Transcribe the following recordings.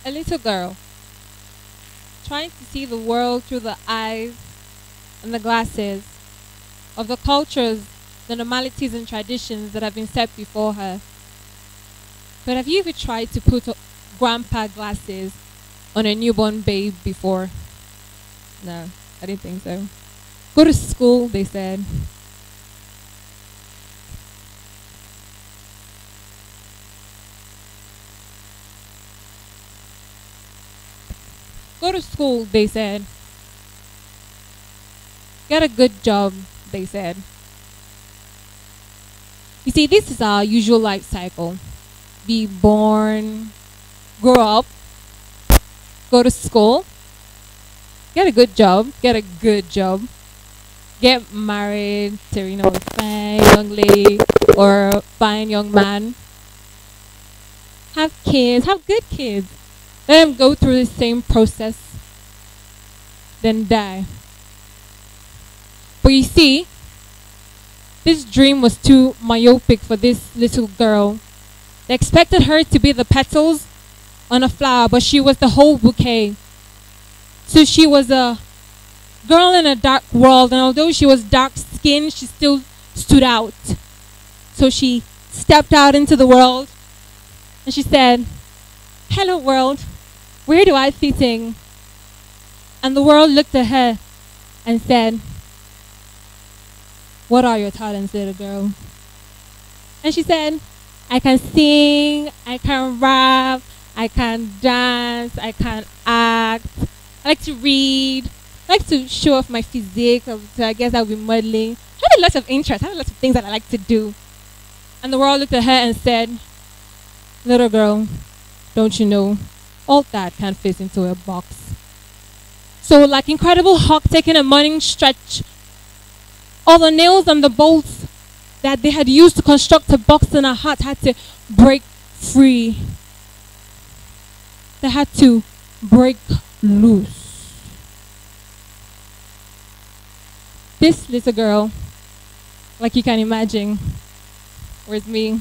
A little girl trying to see the world through the eyes and the glasses of the cultures, the normalities and traditions that have been set before her. But have you ever tried to put grandpa glasses on a newborn babe before? No, I didn't think so. Go to school, they said. Go to school, they said. Get a good job, they said. You see, this is our usual life cycle. Be born, grow up, go to school, get a good job, get married to, a fine young lady or a fine young man, have kids, have good kids. Let them go through the same process, then die. But you see, this dream was too myopic for this little girl. They expected her to be the petals on a flower, but she was the whole bouquet. So she was a girl in a dark world, and although she was dark-skinned, she still stood out. So she stepped out into the world, and she said, "Hello world, where do I fit in?" And the world looked at her and said, "What are your talents, little girl?" And she said, "I can sing, I can rap, I can dance, I can act, I like to read, I like to show off my physique, so I guess I'll be modeling. I have a lot of interests, I have a lot of things that I like to do." And the world looked at her and said, "Little girl, don't you know, all that can't fit into a box." So like Incredible Hulk taking a morning stretch, all the nails and the bolts that they had used to construct a box in her heart had to break free. They had to break loose. This little girl, like you can imagine, was me.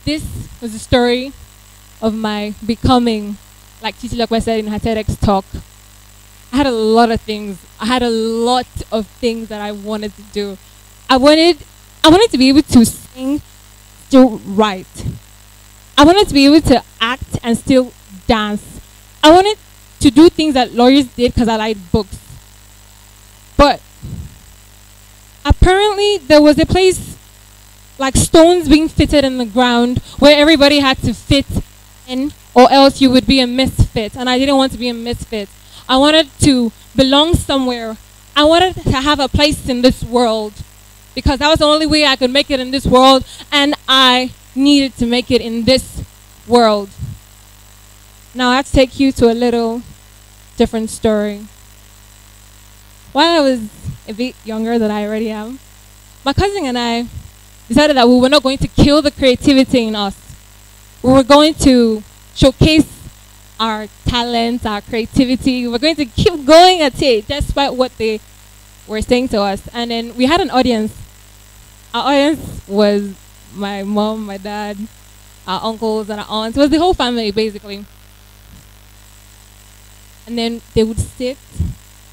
This was the story of my becoming, like Cecilia Okpo said in her TEDx talk. I had a lot of things. I had a lot of things that I wanted to do. I wanted to be able to sing, still write. I wanted to be able to act and still dance. I wanted to do things that lawyers did because I liked books. But apparently there was a place like stones being fitted in the ground where everybody had to fit in, or else you would be a misfit. And I didn't want to be a misfit. I wanted to belong somewhere. I wanted to have a place in this world because that was the only way I could make it in this world, and I needed to make it in this world. Now I have to take you to a little different story. While I was a bit younger than I already am, my cousin and I decided that we were not going to kill the creativity in us. We were going to showcase our talents, our creativity. We're going to keep going at it despite what they were saying to us. And then we had an audience. Our audience was my mom, my dad, our uncles and our aunts. It was the whole family basically. And then they would sit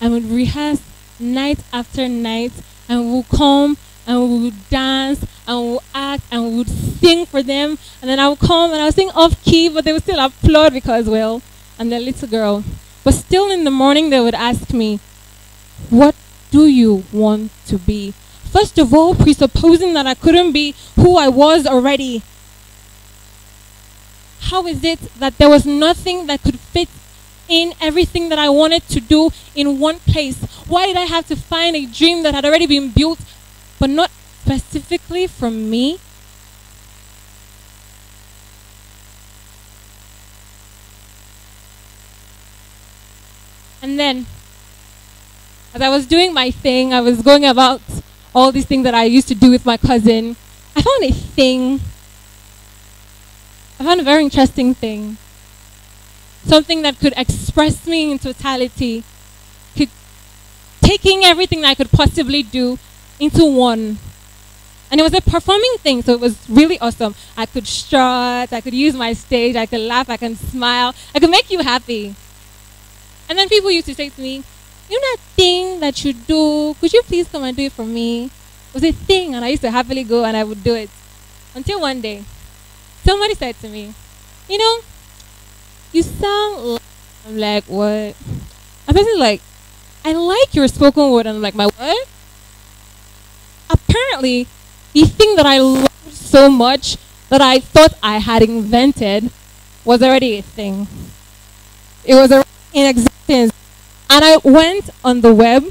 and would rehearse night after night, and we would come and we would dance and we would act and we would sing for them. And then I would come and I would sing off key, but they would still applaud because, well, I'm the little girl. But still in the morning they would ask me, "What do you want to be?" First of all, presupposing that I couldn't be who I was already. How is it that there was nothing that could fit in everything that I wanted to do in one place? Why did I have to find a dream that had already been built, but not specifically for me? And then, as I was doing my thing, I was going about all these things that I used to do with my cousin. I found a thing. I found a very interesting thing. Something that could express me in totality. Taking everything that I could possibly do into one. And it was a performing thing, so it was really awesome. I could strut, I could use my stage, I could laugh, I can smile, I could make you happy. And then people used to say to me, you know that thing that you do, could you please come and do it for me? It was a thing, and I used to happily go and I would do it. Until one day, somebody said to me, you know, you sound like, I'm like, what? A person's like, I like your spoken word. And I'm like, my what? Apparently, the thing that I loved so much that I thought I had invented was already a thing. It was already in existence. And I went on the web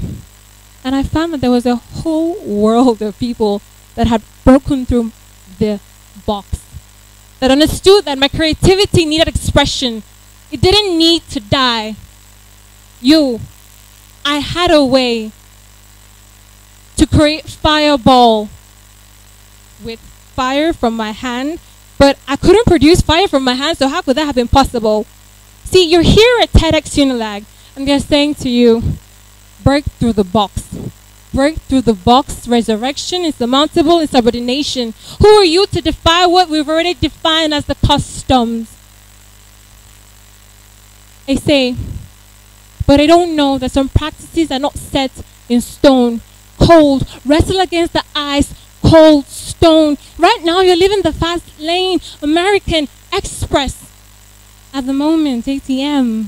and I found that there was a whole world of people that had broken through the box, that understood that my creativity needed expression. It didn't need to die. I had a way to create fireball with fire from my hand, but I couldn't produce fire from my hand, so how could that have been possible? See, you're here at TEDxUnilag, and they're saying to you, break through the box. Break through the box, resurrection, insurmountable, insubordination. Who are you to defy what we've already defined as the customs? I say, but I don't know that some practices are not set in stone. Cold, wrestle against the ice, cold stone. Right now you're living the fast lane, American Express. At the moment, ATM.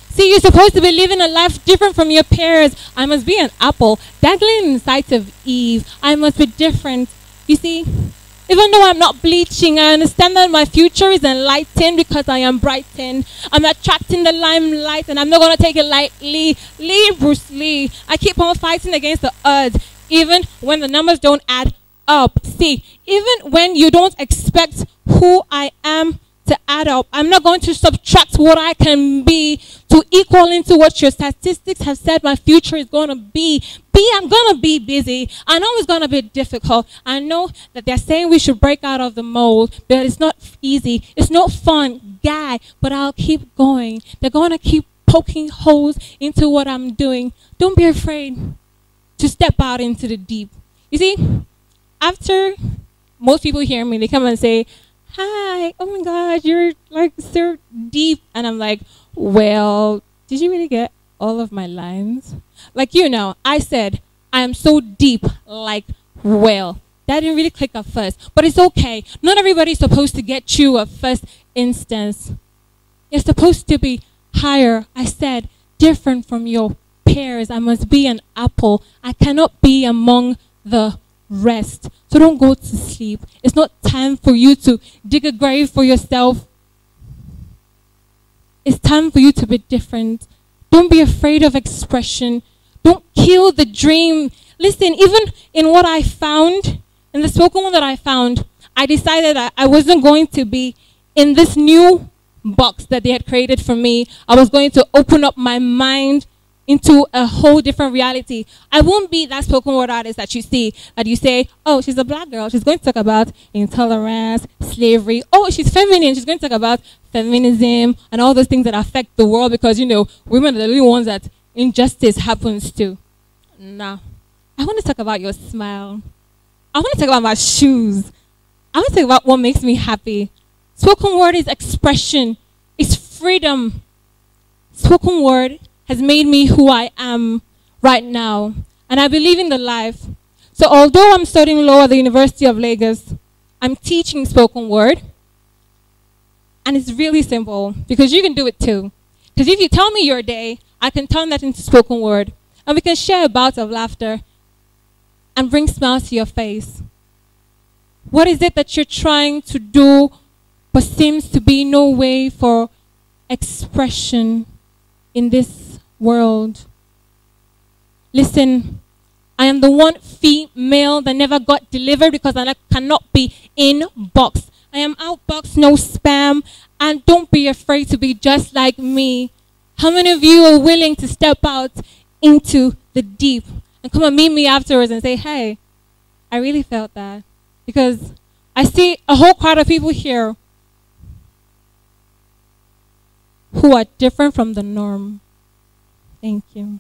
See, you're supposed to be living a life different from your peers. I must be an apple dangling in the sight of Eve. I must be different. You see, even though I'm not bleaching, I understand that my future is enlightened because I am brightened. I'm attracting the limelight and I'm not going to take it lightly. Lee, Bruce Lee. I keep on fighting against the odds, even when the numbers don't add up. See, even when you don't expect who I am to add up, I'm not going to subtract what I can be to equal into what your statistics have said my future is going to be. I'm going to be busy. I know it's going to be difficult. I know that they're saying we should break out of the mold, but it's not easy. It's not fun, guy, but I'll keep going. They're going to keep poking holes into what I'm doing. Don't be afraid to step out into the deep. You see, after most people hear me, they come and say, hi, oh my God, you're like so deep. And I'm like, well, did you really get all of my lines? Like, you know, I said, I am so deep, like, well. That didn't really click at first, but it's okay. Not everybody's supposed to get you at first instance. You're supposed to be higher. I said, different from your peers. I must be an apple. I cannot be among the rest. So don't go to sleep. It's not time for you to dig a grave for yourself. It's time for you to be different. Don't be afraid of expression. Don't kill the dream. Listen, even in what I found, in the spoken word that I found, I decided that I wasn't going to be in this new box that they had created for me. I was going to open up my mind into a whole different reality. I won't be that spoken word artist that you see, that you say, oh, she's a black girl. She's going to talk about intolerance, slavery. Oh, she's feminine. She's going to talk about feminism and all those things that affect the world because, you know, women are the only ones that injustice happens to. No. I want to talk about your smile. I want to talk about my shoes. I want to talk about what makes me happy. Spoken word is expression. It's freedom. Spoken word has made me who I am right now. And I believe in the life. So although I'm studying law at the University of Lagos, I'm teaching spoken word. And it's really simple because you can do it too. Because if you tell me your day, I can turn that into spoken word. And we can share a bout of laughter and bring smiles to your face. What is it that you're trying to do but seems to be no way for expression in this world? Listen, I am the one female that never got delivered because I cannot be in box. I am outbox, no spam, and don't be afraid to be just like me. How many of you are willing to step out into the deep and come and meet me afterwards and say, hey, I really felt that? Because I see a whole crowd of people here who are different from the norm. Thank you.